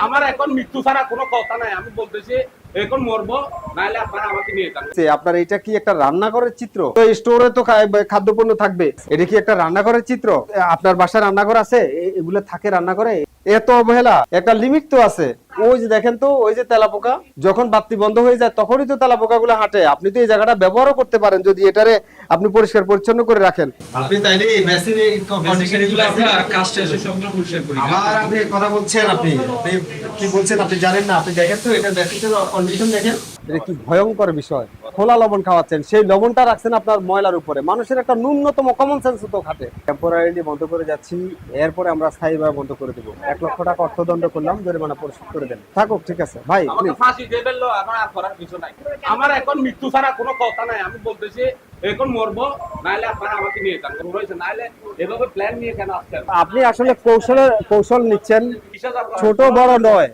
আমার এখন মৃত্যু ছাড়া কোনো কথা নাই, আমি বলতেছি এখন মরবো, নাহলে আপনারা আমাকে নিয়ে যান। আপনার এটা কি একটা রান্নাঘরের চিত্র? তো স্টোরে তো খাদ্যপণ্য থাকবে, এটা কি একটা রান্নাঘরের চিত্র? আপনার বাসায় রান্নাঘর আছে? এগুলো থাকে রান্নাঘরে? এত অবহেলা, একটা লিমিট তো আছে। ওই যে দেখেন তো, ওই যে তেলাপোকা, যখন বাতি বন্ধ হয়ে যায় তখনই তো তেলাপোকা গুলো হাঁটে। আপনি তো এই জায়গাটা ব্যবহারও করতে পারেন যদি এটারে আপনি পরিষ্কার পরিচ্ছন্ন করে রাখেন। আপনি তাইলে মেসিনে কন্ডিশনগুলো আমরা কাস্টে সবগুলো পরিষ্কার করি। আবার আপনি কথা বলছেন, আপনি কি বলছেন আপনি জানেন না? আপনি দেখেন তো এটা মেসিনের কন্ডিশন দেখেন। এটা কি ভয়ঙ্কর বিষয়! খোলা লবণ খাওয়াচ্ছেন, সেই লবণটা রাখছেন আপনার ময়লার উপরে। মানুষের একটা ন্যূনতম কমন সেন্স তো খাটে। টেম্পোরারিলি বন্ধ করে যাচ্ছি, এরপরে আমরা স্থায়ীভাবে বন্ধ করে দেবো। 1 লক্ষ টাকা অর্থদণ্ড করলাম, জরিমানা পরিশোধ করে দেন। থাকুক, ঠিক আছে ভাই। আমাকে ফাঁসি দিয়ে ফেললো, আমার আর করার কিছু নাই। আমার এখন মৃত্যু ছাড়া কোনো কথা নাই, আমি বলতেছি এখন মরবো, নাহলে আপনারা আমাকে নিয়ে যান। রয়েছে নাহলে এভাবে প্ল্যান নিয়ে কেন আসছেন? আপনি আসলে কৌশল নিচ্ছেন, কিসের দরকার? ছোট বড় নয়।